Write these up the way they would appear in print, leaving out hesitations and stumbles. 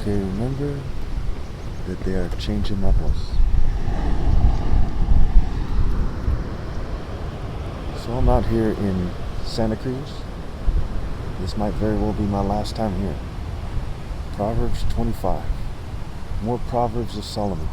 Okay, remember that they are changing my voice. So I'm out here in Santa Cruz. This might very well be my last time here. Proverbs 25. More Proverbs of Solomon.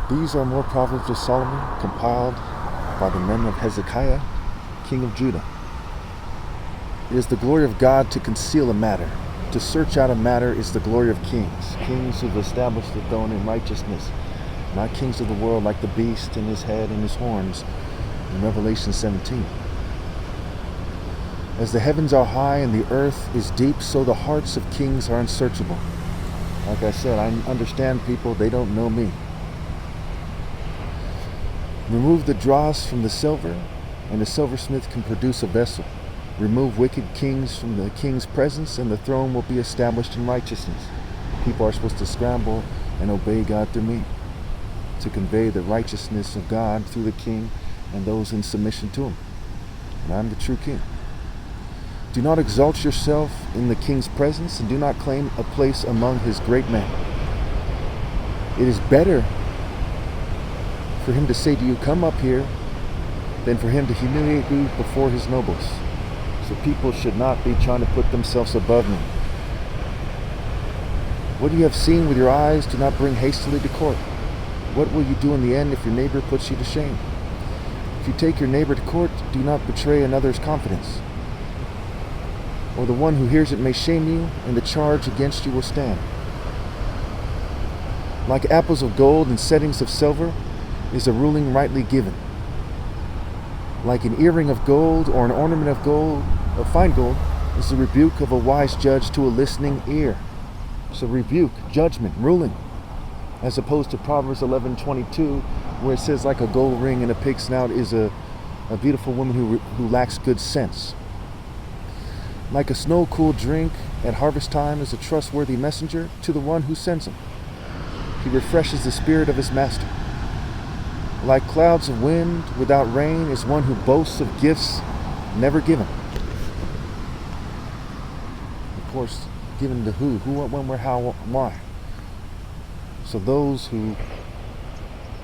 These are more Proverbs of Solomon compiled by the men of Hezekiah, king of Judah. It is the glory of God to conceal a matter. To search out a matter is the glory of kings. Kings who've established the throne in righteousness. Not kings of the world like the beast and his head and his horns in Revelation 17. As the heavens are high and the earth is deep, so the hearts of kings are unsearchable. Like I said, I understand people, they don't know me. Remove the dross from the silver, and the silversmith can produce a vessel. Remove wicked kings from the king's presence, and the throne will be established in righteousness. People are supposed to scramble and obey God through me, to convey the righteousness of God through the king and those in submission to him. And I'm the true king. Do not exalt yourself in the king's presence, and do not claim a place among his great men. It is better for him to say to you, "Come up here," than for him to humiliate you before his nobles. So people should not be trying to put themselves above me. What you have seen with your eyes, do not bring hastily to court. What will you do in the end if your neighbor puts you to shame? If you take your neighbor to court, do not betray another's confidence. Or the one who hears it may shame you, and the charge against you will stand. Like apples of gold and settings of silver is a ruling rightly given. Like an earring of gold or an ornament of gold, of fine gold, is the rebuke of a wise judge to a listening ear. So rebuke, judgment, ruling, as opposed to Proverbs 11:22, where it says like a gold ring in a pig's snout is a beautiful woman who lacks good sense. Like a snow-cooled drink at harvest time is a trustworthy messenger to the one who sends him. He refreshes the spirit of his master. Like clouds of wind without rain is one who boasts of gifts never given. Of course, given to who, what, when, where, how, why. So those who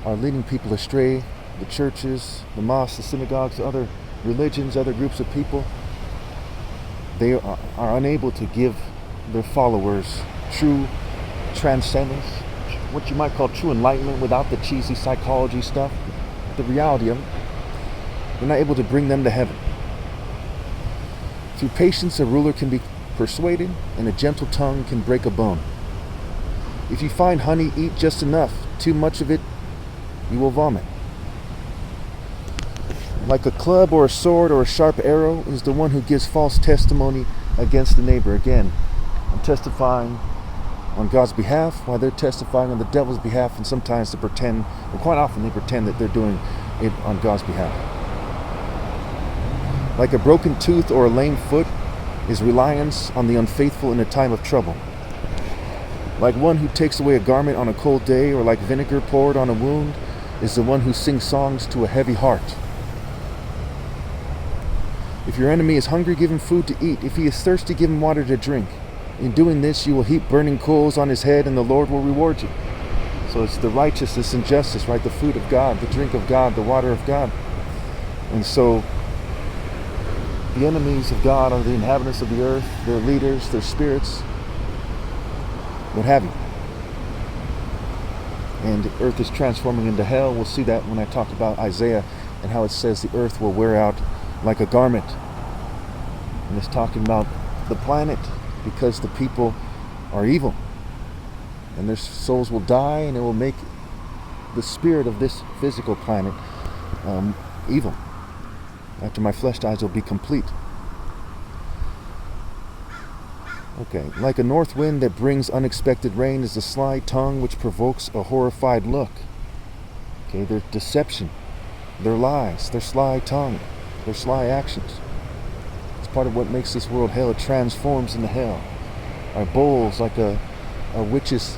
are leading people astray, the churches, the mosques, the synagogues, other religions, other groups of people, they are unable to give their followers true transcendence, what you might call true enlightenment without the cheesy psychology stuff, the reality of it. They're not able to bring them to heaven. Through patience, a ruler can be persuaded, and a gentle tongue can break a bone. If you find honey, eat just enough. Too much of it, you will vomit. Like a club or a sword or a sharp arrow is the one who gives false testimony against the neighbor. Again, I'm testifying on God's behalf while they're testifying on the devil's behalf, and sometimes they pretend, and quite often they pretend that they're doing it on God's behalf. Like a broken tooth or a lame foot is reliance on the unfaithful in a time of trouble. Like one who takes away a garment on a cold day, or like vinegar poured on a wound, is the one who sings songs to a heavy heart. If your enemy is hungry, give him food to eat. If he is thirsty, give him water to drink. In doing this, you will heap burning coals on his head, and the Lord will reward you. So it's the righteousness and justice, right? The food of God, the drink of God, the water of God. And so the enemies of God are the inhabitants of the earth, their leaders, their spirits, what have you. And the earth is transforming into hell. We'll see that when I talk about Isaiah and how it says the earth will wear out like a garment. And it's talking about the planet, because the people are evil. And their souls will die, and it will make the spirit of this physical planet evil. After my flesh dies, it will be complete. Okay, like a north wind that brings unexpected rain is the sly tongue which provokes a horrified look. Okay, their deception, their lies, their sly tongue, their sly actions. It's part of what makes this world hell. It transforms into hell. Our bowls like a witch's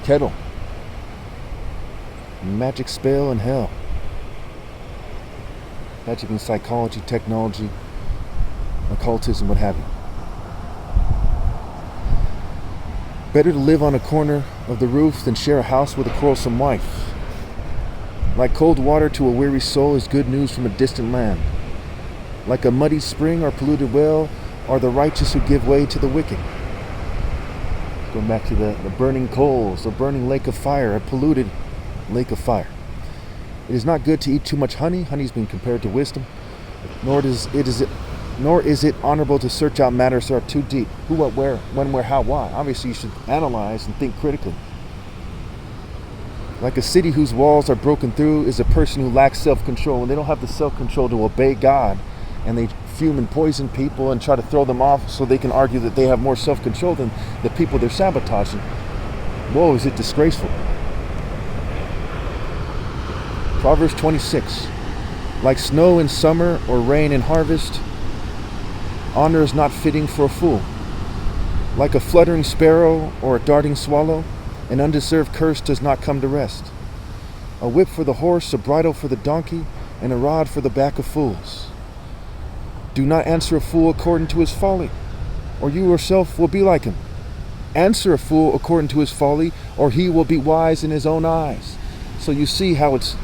kettle. Magic spell in hell. Magic in psychology, technology, occultism, what have you. Better to live on a corner of the roof than share a house with a quarrelsome wife. Like cold water to a weary soul is good news from a distant land. Like a muddy spring or polluted well are the righteous who give way to the wicked. Going back to the burning coals, the burning lake of fire, a polluted lake of fire. It is not good to eat too much honey. Honey's been compared to wisdom. Nor is it honorable to search out matters that are too deep. Who, what, where, when, where, how, why. Obviously, you should analyze and think critically. Like a city whose walls are broken through is a person who lacks self-control. When they don't have the self-control to obey God, and they fume and poison people and try to throw them off so they can argue that they have more self-control than the people they're sabotaging. Whoa, is it disgraceful? Proverbs 26. Like snow in summer or rain in harvest, honor is not fitting for a fool. Like a fluttering sparrow or a darting swallow, an undeserved curse does not come to rest. A whip for the horse, a bridle for the donkey, and a rod for the back of fools. Do not answer a fool according to his folly, or you yourself will be like him. Answer a fool according to his folly, or he will be wise in his own eyes. So you see how it's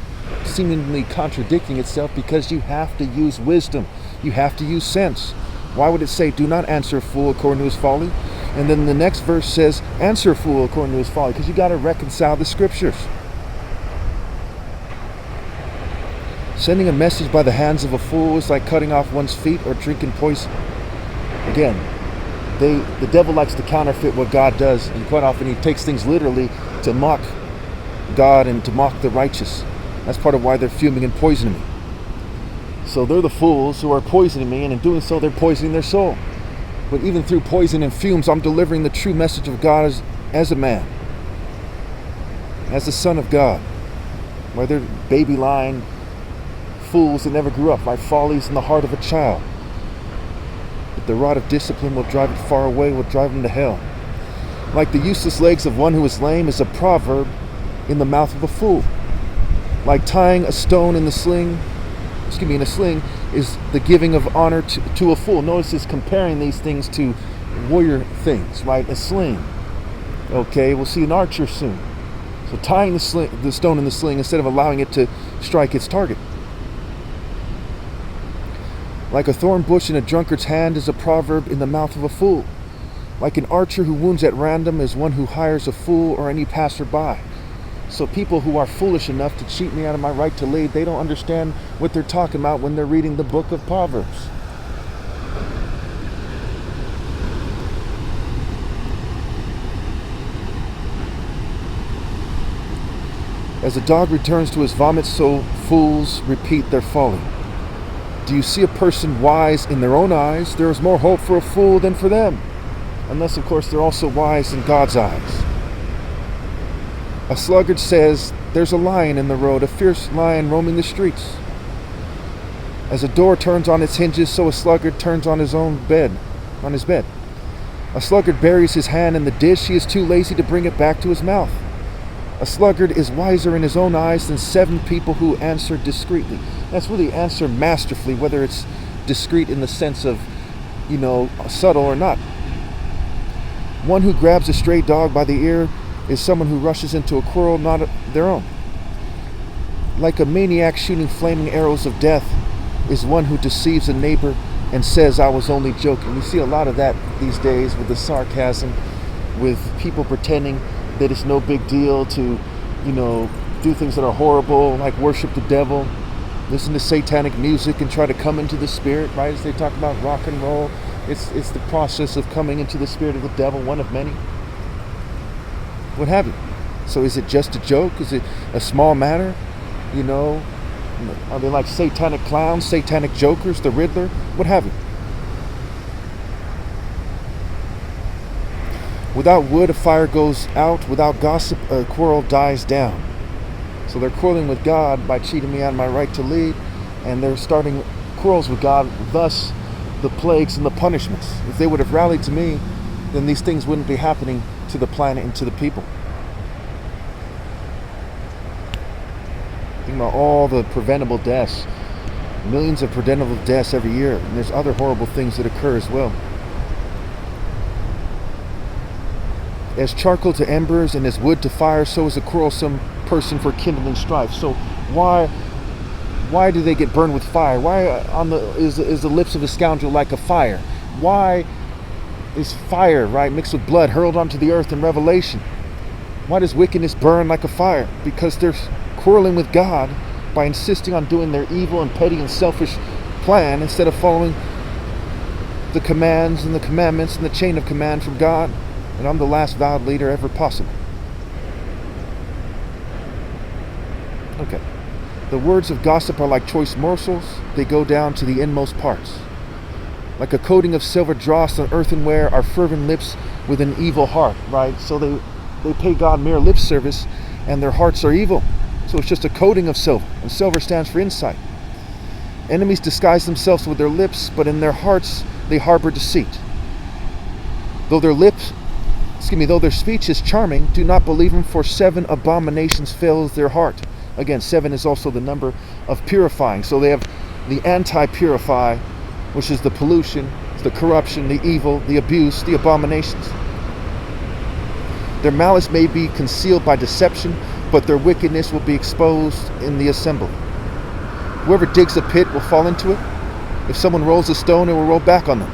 seemingly contradicting itself, because you have to use wisdom. You have to use sense. Why would it say, do not answer a fool according to his folly? And then the next verse says, answer a fool according to his folly, because you got to reconcile the scriptures. Sending a message by the hands of a fool is like cutting off one's feet or drinking poison. Again, the devil likes to counterfeit what God does, and quite often he takes things literally to mock God and to mock the righteous. That's part of why they're fuming and poisoning me. So they're the fools who are poisoning me, and in doing so, they're poisoning their soul. But even through poison and fumes, I'm delivering the true message of God as a man, as the Son of God. Where they're baby-lying fools that never grew up. My folly's in the heart of a child. But the rod of discipline will drive it far away, will drive him to hell. Like the useless legs of one who is lame is a proverb in the mouth of a fool. Like tying a stone in a sling is the giving of honor to a fool. Notice it's comparing these things to warrior things, right? A sling. Okay, we'll see an archer soon. So tying the stone in the sling instead of allowing it to strike its target. Like a thorn bush in a drunkard's hand is a proverb in the mouth of a fool. Like an archer who wounds at random is one who hires a fool or any passerby. So people who are foolish enough to cheat me out of my right to lead, they don't understand what they're talking about when they're reading the book of Proverbs. As a dog returns to his vomit, so fools repeat their folly. Do you see a person wise in their own eyes? There is more hope for a fool than for them. Unless, of course, they're also wise in God's eyes. A sluggard says, there's a lion in the road, a fierce lion roaming the streets. As a door turns on its hinges, so a sluggard turns on his bed. A sluggard buries his hand in the dish, he is too lazy to bring it back to his mouth. A sluggard is wiser in his own eyes than 7 people who answer discreetly. That's really answer masterfully, whether it's discreet in the sense of, subtle or not. One who grabs a stray dog by the ear is someone who rushes into a quarrel not their own. Like a maniac shooting flaming arrows of death is one who deceives a neighbor and says, I was only joking. We see a lot of that these days with the sarcasm, with people pretending that it's no big deal to, do things that are horrible, like worship the devil, listen to satanic music and try to come into the spirit, right? As they talk about rock and roll, it's the process of coming into the spirit of the devil, one of many. What have you? So is it just a joke? Is it a small matter? Are they like satanic clowns, satanic jokers, the Riddler? What have you? Without wood, a fire goes out. Without gossip, a quarrel dies down. So they're quarreling with God by cheating me out of my right to lead, and they're starting quarrels with God, thus the plagues and the punishments. If they would have rallied to me, then these things wouldn't be happening to the planet and to the people. Think about all the preventable deaths, millions of preventable deaths every year, and there's other horrible things that occur as well. As charcoal to embers and as wood to fire, so is a quarrelsome person for kindling strife. So why do they get burned with fire? Why is the lips of a scoundrel like a fire? Why is fire, right, mixed with blood hurled onto the earth in Revelation? Why does wickedness burn like a fire? Because they're quarreling with God by insisting on doing their evil and petty and selfish plan instead of following the commands and the commandments and the chain of command from God. And I'm the last vowed leader ever possible. Okay. The words of gossip are like choice morsels. They go down to the inmost parts. Like a coating of silver dross on earthenware are fervent lips with an evil heart, right? So they pay God mere lip service and their hearts are evil. So it's just a coating of silver, and silver stands for insight. Enemies disguise themselves with their lips, but in their hearts they harbor deceit. Though their speech is charming, do not believe them, for 7 abominations fills their heart. Again, 7 is also the number of purifying. So they have the anti-purify, which is the pollution, the corruption, the evil, the abuse, the abominations. Their malice may be concealed by deception, but their wickedness will be exposed in the assembly. Whoever digs a pit will fall into it. If someone rolls a stone, it will roll back on them.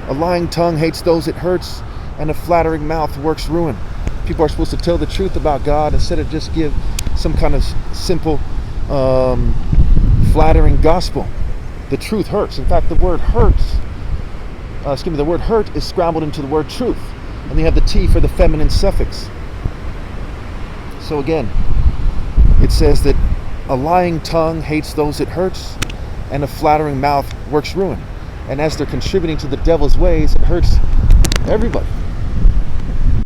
A lying tongue hates those it hurts, and a flattering mouth works ruin. People are supposed to tell the truth about God instead of just give some kind of simple, flattering gospel. The truth hurts. In fact, the word hurt is scrambled into the word truth. And they have the T for the feminine suffix. So again, it says that a lying tongue hates those it hurts, and a flattering mouth works ruin. And as they're contributing to the devil's ways, it hurts everybody.